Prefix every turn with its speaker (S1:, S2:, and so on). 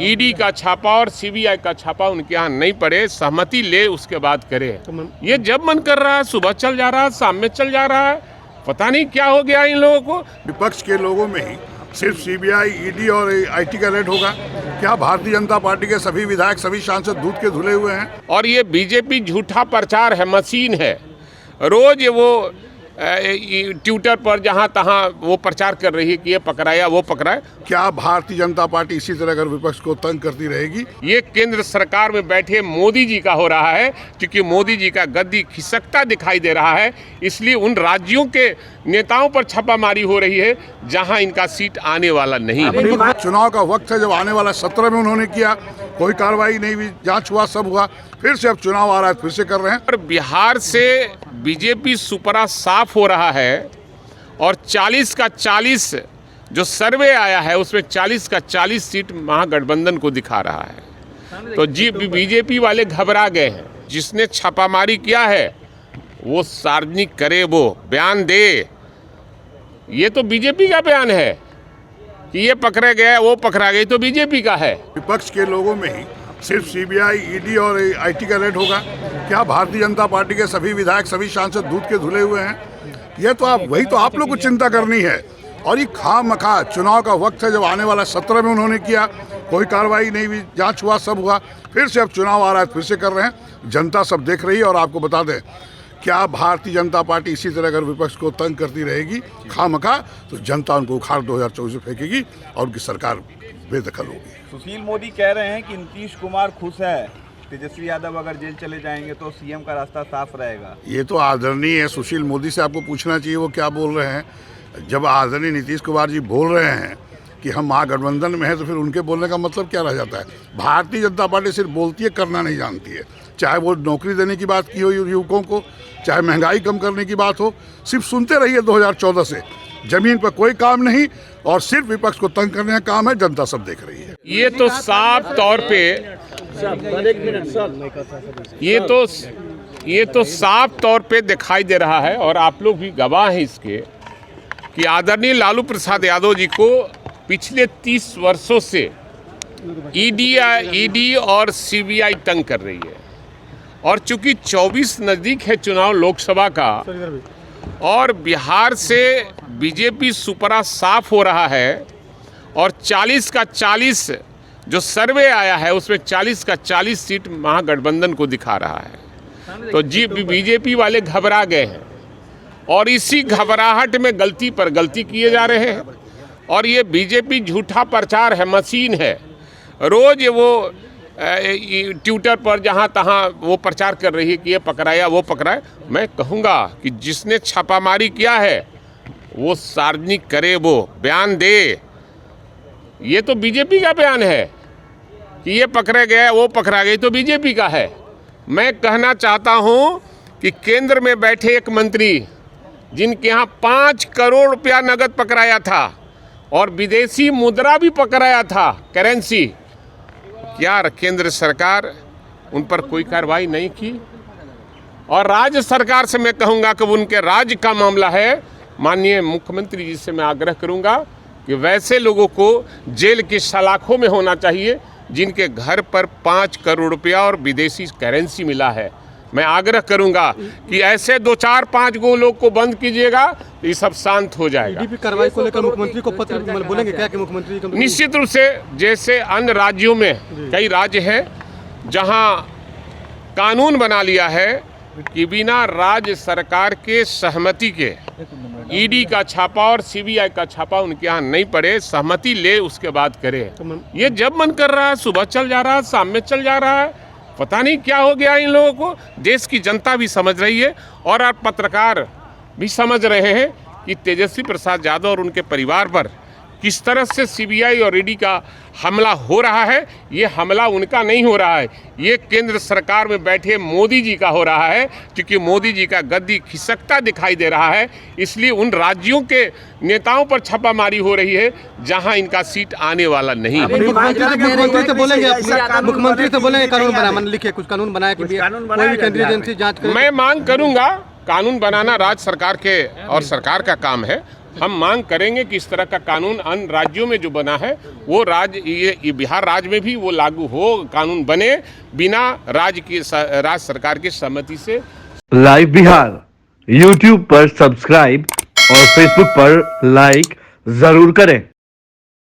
S1: ED का छापा और सीबीआई का छापा उनके यहाँ नहीं पड़े, सहमति ले उसके बाद करे। ये जब मन कर रहा है सुबह चल जा रहा है, शाम में चल जा रहा है, पता नहीं क्या हो गया इन लोगों को।
S2: विपक्ष के लोगों में ही सिर्फ सीबीआई, ईडी और आईटी का रेड होगा क्या? भारतीय जनता पार्टी के सभी विधायक, सभी सांसद दूध के धुले हुए हैं।
S1: और ये बीजेपी झूठा प्रचार है, मशीन है। रोज वो ट्विटर पर जहां तहां वो प्रचार कर रही है कि ये पकड़ाया वो पकड़ाया।
S2: क्या भारतीय जनता पार्टी इसी तरह अगर विपक्ष को तंग करती रहेगी?
S1: ये केंद्र सरकार में बैठे मोदी जी का हो रहा है, क्योंकि मोदी जी का गद्दी खिसकता दिखाई दे रहा है। इसलिए उन राज्यों के नेताओं पर छापामारी हो रही है जहां इनका सीट आने वाला नहीं है।
S2: चुनाव का वक्त है, जब आने वाला 17 में उन्होंने किया, कोई कार्रवाई नहीं हुई, जांच हुआ, सब हुआ, फिर से अब चुनाव आ रहा है, फिर से कर रहे हैं।
S1: और बिहार से बीजेपी सुपरा साफ हो रहा है और 40 का 40 जो सर्वे आया है उसमें 40 का 40 सीट महागठबंधन को दिखा रहा है। तो बीजेपी वाले घबरा गए हैं। जिसने छापामारी किया है वो सार्वजनिक करे, वो बयान दे। ये तो बीजेपी का बयान है कि ये पकड़े गए वो पकड़ा गई, तो बीजेपी का है।
S2: विपक्ष के लोगों में ही सिर्फ सीबीआई, ईडी और आईटी का रेड होगा क्या? भारतीय जनता पार्टी के सभी विधायक, सभी सांसद दूध के धुले हुए हैं। ये तो वही तो आप लोग को चिंता करनी है। और ये खामखा चुनाव का वक्त है, जब आने वाला 17 में उन्होंने किया, कोई कार्रवाई नहीं हुई, जांच हुआ, सब हुआ, फिर से अब चुनाव आ रहा है, फिर से कर रहे हैं। जनता सब देख रही है। और आपको बता दें, क्या भारतीय जनता पार्टी इसी तरह अगर विपक्ष को तंग करती रहेगी खामखा, तो जनता उनको उखाड़ 2024 में फेंकेगी और उनकी सरकार बेदखल होगी।
S3: सुशील मोदी कह रहे हैं कि नीतीश कुमार खुश है, तेजस्वी यादव अगर जेल चले जाएंगे तो सीएम का रास्ता साफ रहेगा।
S2: ये तो आदरणीय है, सुशील मोदी से आपको पूछना चाहिए वो क्या बोल रहे हैं। जब आदरणीय नीतीश कुमार जी बोल रहे हैं कि हम महागठबंधन में हैं, तो फिर उनके बोलने का मतलब क्या रह जाता है? भारतीय जनता पार्टी सिर्फ बोलती है, करना नहीं जानती है। चाहे वो नौकरी देने की बात की हो युवकों को, चाहे महंगाई कम करने की बात हो, सिर्फ सुनते रहिए 2014 से। जमीन पर कोई काम नहीं और सिर्फ विपक्ष को तंग करने का काम है। जनता सब देख रही है।
S1: ये तो साफ तौर पे ये तो साफ तौर पे दिखाई दे रहा है और आप लोग भी गवाह हैं इसके कि आदरणीय लालू प्रसाद यादव जी को पिछले 30 वर्षों से ईडी और सीबीआई तंग कर रही है। और चूंकि 24 नज़दीक है चुनाव लोकसभा का और बिहार से बीजेपी सुपरा साफ हो रहा है और 40 का 40 जो सर्वे आया है उसमें 40 का 40 सीट महागठबंधन को दिखा रहा है। तो बीजेपी वाले घबरा गए हैं और इसी घबराहट में गलती पर गलती किए जा रहे हैं। और ये बीजेपी झूठा प्रचार है, मशीन है। रोज वो ट्विटर पर जहां तहां वो प्रचार कर रही है कि ये पकड़ाया वो पकड़ाया। मैं कहूँगा कि जिसने छापामारी किया है वो सार्वजनिक करे, वो बयान दे। ये तो बीजेपी का बयान है कि ये पकड़े गए वो पकड़ा गई, तो बीजेपी का है। मैं कहना चाहता हूँ कि केंद्र में बैठे एक मंत्री जिनके यहाँ 5 करोड़ रुपया नगद पकड़ाया था और विदेशी मुद्रा भी पकड़ाया था, करेंसी, क्या केंद्र सरकार उन पर कोई कार्रवाई नहीं की? और राज्य सरकार से मैं कहूँगा कि उनके राज्य का मामला है। माननीय मुख्यमंत्री जी से मैं आग्रह करूँगा कि वैसे लोगों को जेल की सलाखों में होना चाहिए जिनके घर पर 5 करोड़ रुपया और विदेशी करेंसी मिला है। मैं आग्रह करूंगा कि ऐसे 2-4-5 गो लोग को बंद कीजिएगा तो ये सब शांत हो जाएगा।
S4: कार्रवाई को लेकर मुख्यमंत्री को पत्र बोलेंगे क्या कि मुख्यमंत्री
S1: निश्चित रूप से, जैसे अन्य राज्यों में कई राज्य हैं जहां कानून बना लिया है कि बिना राज्य सरकार के सहमति के ईडी का छापा और सीबीआई का छापा उनके यहाँ नहीं पड़े, सहमति ले उसके बाद करे। ये जब मन कर रहा है सुबह चल जा रहा है, शाम में चल जा रहा है, पता नहीं क्या हो गया इन लोगों को। देश की जनता भी समझ रही है और आप पत्रकार भी समझ रहे हैं कि तेजस्वी प्रसाद यादव और उनके परिवार पर किस तरह से सीबीआई और ईडी का हमला हो रहा है। ये हमला उनका नहीं हो रहा है, ये केंद्र सरकार में बैठे मोदी जी का हो रहा है, क्योंकि मोदी जी का गद्दी खिसकता दिखाई दे रहा है। इसलिए उन राज्यों के नेताओं पर छापामारी हो रही है जहां इनका सीट आने वाला नहीं है।
S4: मुख्यमंत्री तो बोलेंगे कानून बना, मन लिखे कुछ कानून बनाया कि कोई भी केंद्रीय एजेंसी जांच करे।
S1: मैं मांग करूंगा, कानून बनाना राज्य सरकार के और सरकार का काम है। हम मांग करेंगे कि इस तरह का कानून अन्य राज्यों में जो बना है वो ये बिहार राज्य में भी वो लागू हो, कानून बने बिना राज्य सरकार की सहमति से।
S5: लाइव बिहार YouTube पर सब्सक्राइब और Facebook पर लाइक जरूर करें।